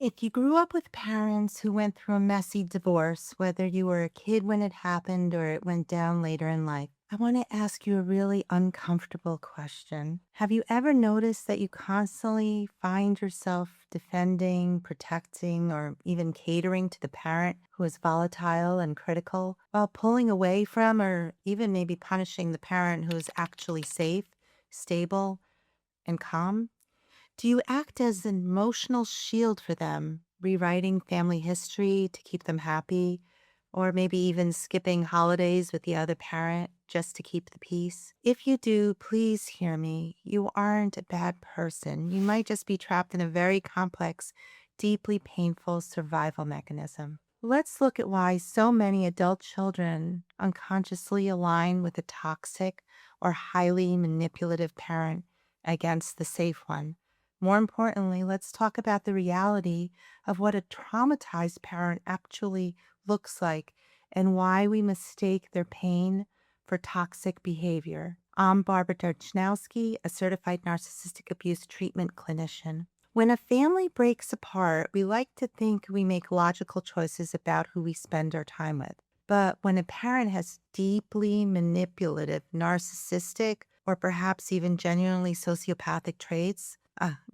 If you grew up with parents who went through a messy divorce, whether you were a kid when it happened or it went down later in life, I want to ask you a really uncomfortable question. Have you ever noticed that you constantly find yourself defending, protecting, or even catering to the parent who is volatile and critical while pulling away from or even maybe punishing the parent who is actually safe, stable, and calm? Do you act as an emotional shield for them, rewriting family history to keep them happy? Or maybe even skipping holidays with the other parent just to keep the peace? If you do, please hear me. You aren't a bad person. You might just be trapped in a very complex, deeply painful survival mechanism. Let's look at why so many adult children unconsciously align with a toxic or highly manipulative parent against the safe one. More importantly, let's talk about the reality of what a traumatized parent actually looks like and why we mistake their pain for toxic behavior. I'm Barbara Darchnowski, a certified narcissistic abuse treatment clinician. When a family breaks apart, we like to think we make logical choices about who we spend our time with. But when a parent has deeply manipulative, narcissistic, or perhaps even genuinely sociopathic traits,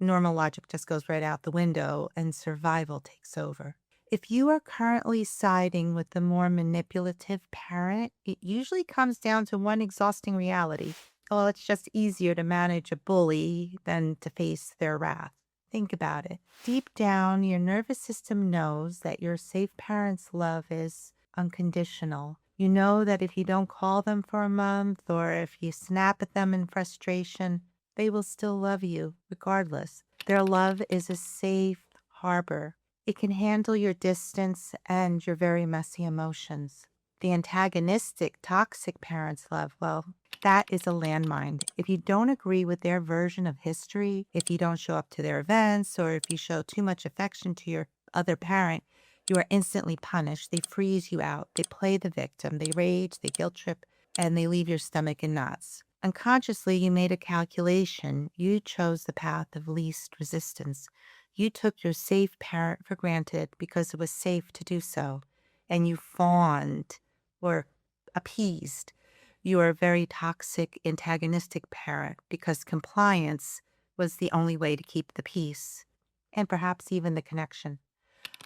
normal logic just goes right out the window and survival takes over. If you are currently siding with the more manipulative parent, it usually comes down to one exhausting reality. Well, it's just easier to manage a bully than to face their wrath. Think about it. Deep down, your nervous system knows that your safe parent's love is unconditional. You know that if you don't call them for a month or if you snap at them in frustration, they will still love you regardless. Their love is a safe harbor. It can handle your distance and your very messy emotions. The antagonistic, toxic parent's love, well, that is a landmine. If you don't agree with their version of history, if you don't show up to their events, or if you show too much affection to your other parent, you are instantly punished. They freeze you out. They play the victim. They rage, they guilt trip, and they leave your stomach in knots. Unconsciously, you made a calculation. You chose the path of least resistance. You took your safe parent for granted because it was safe to do so, and you fawned or appeased your very toxic, antagonistic parent because compliance was the only way to keep the peace and perhaps even the connection.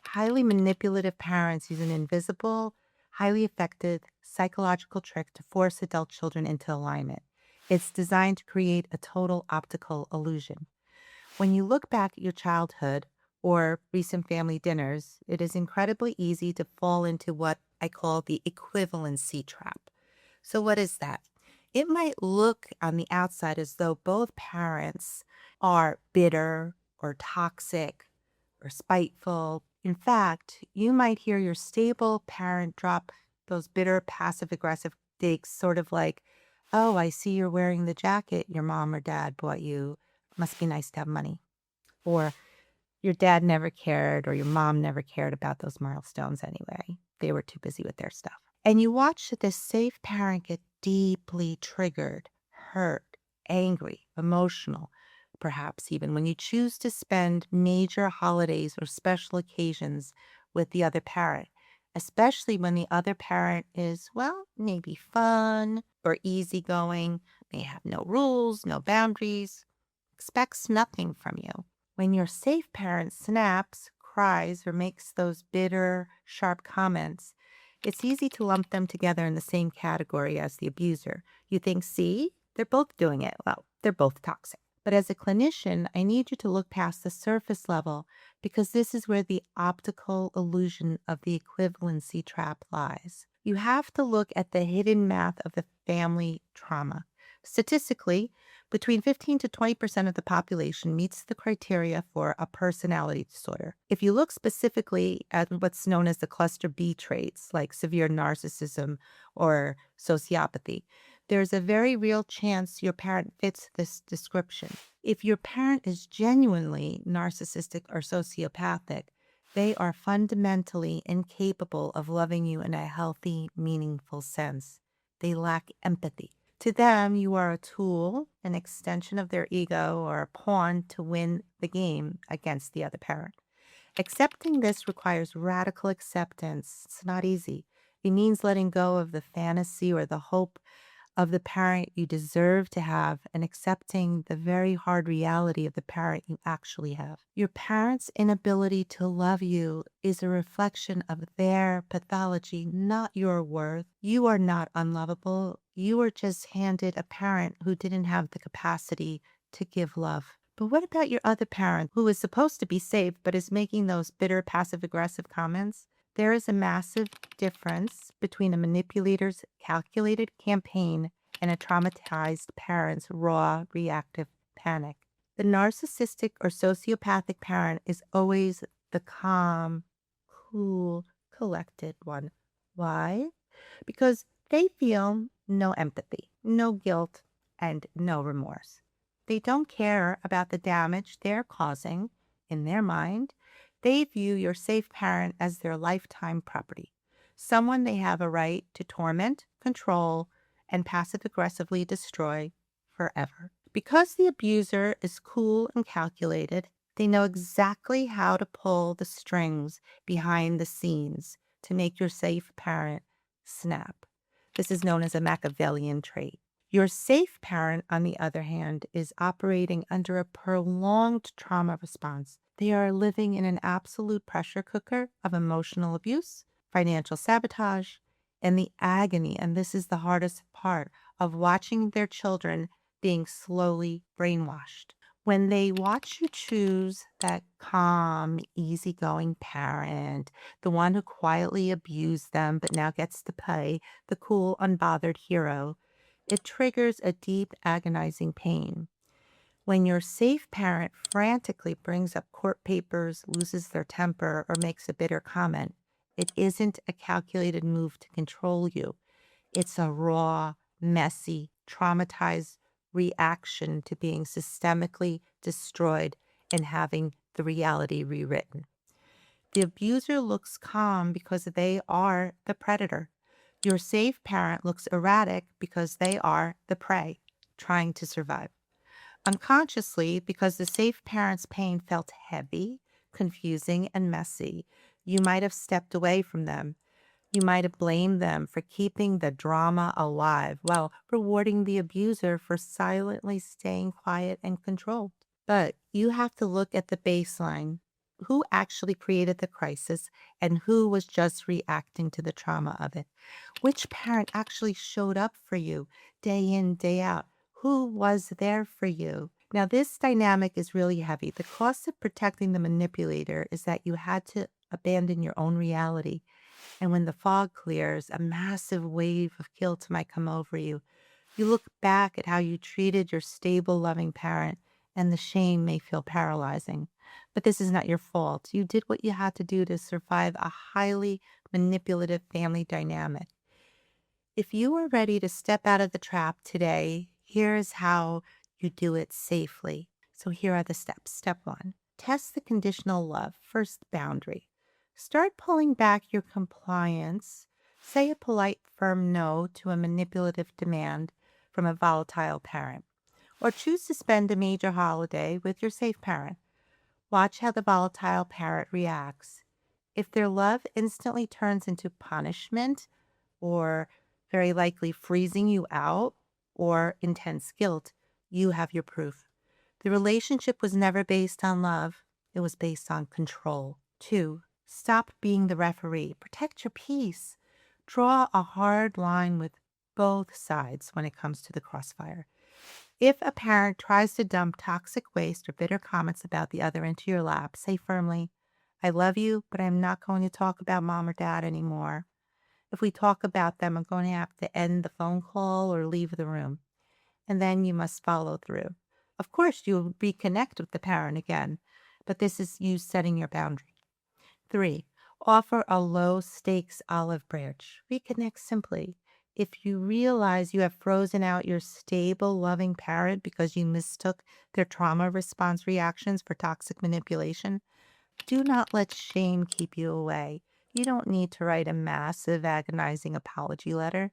Highly manipulative parents use an invisible, highly effective psychological trick to force adult children into alignment. It's designed to create a total optical illusion. When you look back at your childhood or recent family dinners, it is incredibly easy to fall into what I call the equivalency trap. So, what is that? It might look on the outside as though both parents are bitter or toxic or spiteful. In fact, you might hear your stable parent drop those bitter, passive aggressive digs, sort of like, "Oh, I see you're wearing the jacket your mom or dad bought you. Must be nice to have money." Or, "Your dad never cared or your mom never cared about those milestones anyway. They were too busy with their stuff." And you watch this safe parent get deeply triggered, hurt, angry, emotional, perhaps even when you choose to spend major holidays or special occasions with the other parent, especially when the other parent is, well, maybe fun or easygoing, may have no rules, no boundaries, expects nothing from you. When your safe parent snaps, cries, or makes those bitter, sharp comments, it's easy to lump them together in the same category as the abuser. You think, see, they're both doing it. Well, they're both toxic. But as a clinician, I need you to look past the surface level because this is where the optical illusion of the equivalency trap lies. You have to look at the hidden math of the family trauma. Statistically, between 15 to 20% of the population meets the criteria for a personality disorder. If you look specifically at what's known as the cluster B traits, like severe narcissism or sociopathy, there's a very real chance your parent fits this description. If your parent is genuinely narcissistic or sociopathic, they are fundamentally incapable of loving you in a healthy, meaningful sense. They lack empathy. To them, you are a tool, an extension of their ego, or a pawn to win the game against the other parent. Accepting this requires radical acceptance. It's not easy. It means letting go of the fantasy or the hope of the parent you deserve to have and accepting the very hard reality of the parent you actually have. Your parent's inability to love you is a reflection of their pathology, not your worth. You are not unlovable. You were just handed a parent who didn't have the capacity to give love. But what about your other parent who is supposed to be safe but is making those bitter passive aggressive comments? There is a massive difference between a manipulator's calculated campaign and a traumatized parent's raw reactive panic. The narcissistic or sociopathic parent is always the calm, cool, collected one. Why? Because they feel no empathy, no guilt, and no remorse. They don't care about the damage they're causing in their mind. They view your safe parent as their lifetime property, someone they have a right to torment, control, and passive aggressively destroy forever. Because the abuser is cool and calculated, they know exactly how to pull the strings behind the scenes to make your safe parent snap. This is known as a Machiavellian trait. Your safe parent, on the other hand, is operating under a prolonged trauma response. They are living in an absolute pressure cooker of emotional abuse, financial sabotage, and the agony, and this is the hardest part, of watching their children being slowly brainwashed. When they watch you choose that calm, easygoing parent, the one who quietly abused them but now gets to play the cool, unbothered hero, it triggers a deep, agonizing pain. When your safe parent frantically brings up court papers, loses their temper, or makes a bitter comment, it isn't a calculated move to control you. It's a raw, messy, traumatized reaction to being systemically destroyed and having the reality rewritten. The abuser looks calm because they are the predator. Your safe parent looks erratic because they are the prey trying to survive. Unconsciously, because the safe parent's pain felt heavy, confusing, and messy, you might have stepped away from them. You might have blamed them for keeping the drama alive while rewarding the abuser for silently staying quiet and controlled. But you have to look at the baseline. Who actually created the crisis and who was just reacting to the trauma of it? Which parent actually showed up for you day in, day out? Who was there for you? Now, this dynamic is really heavy. The cost of protecting the manipulator is that you had to abandon your own reality. And when the fog clears, a massive wave of guilt might come over you. You look back at how you treated your stable, loving parent, and the shame may feel paralyzing. But this is not your fault. You did what you had to do to survive a highly manipulative family dynamic. If you are ready to step out of the trap today, here's how you do it safely. So here are the steps. Step one, test the conditional love. First boundary. Start pulling back your compliance. Say a polite, firm no to a manipulative demand from a volatile parent. Or choose to spend a major holiday with your safe parent. Watch how the volatile parent reacts. If their love instantly turns into punishment, or very likely freezing you out, or intense guilt, you have your proof. The relationship was never based on love, it was based on control. Two, stop being the referee. Protect your peace. Draw a hard line with both sides when it comes to the crossfire. If a parent tries to dump toxic waste or bitter comments about the other into your lap, say firmly, I love you, but I'm not going to talk about mom or dad anymore. If we talk about them, I'm going to have to end the phone call or leave the room. And then you must follow through. Of course, you'll reconnect with the parent again, but this is you setting your boundary. Three, offer a low stakes olive branch. Reconnect simply. If you realize you have frozen out your stable, loving parent because you mistook their trauma response reactions for toxic manipulation, do not let shame keep you away. You don't need to write a massive, agonizing apology letter.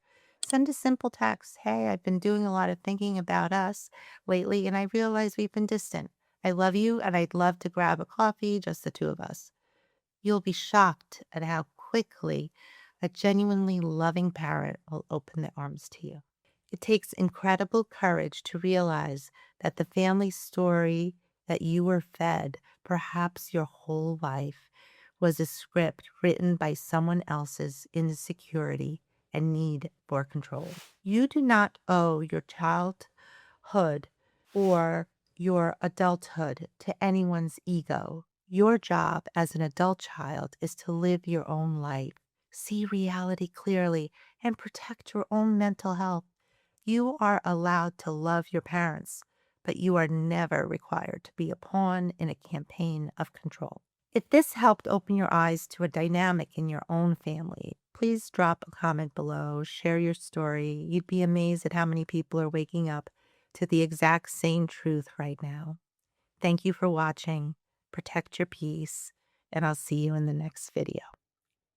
Send a simple text. Hey, I've been doing a lot of thinking about us lately, and I realize we've been distant. I love you, and I'd love to grab a coffee, just the two of us. You'll be shocked at how quickly a genuinely loving parent will open their arms to you. It takes incredible courage to realize that the family story that you were fed, perhaps your whole life, was a script written by someone else's insecurity and need for control. You do not owe your childhood or your adulthood to anyone's ego. Your job as an adult child is to live your own life, see reality clearly, and protect your own mental health. You are allowed to love your parents, but you are never required to be a pawn in a campaign of control. If this helped open your eyes to a dynamic in your own family, please drop a comment below, share your story. You'd be amazed at how many people are waking up to the exact same truth right now. Thank you for watching. Protect your peace, and I'll see you in the next video.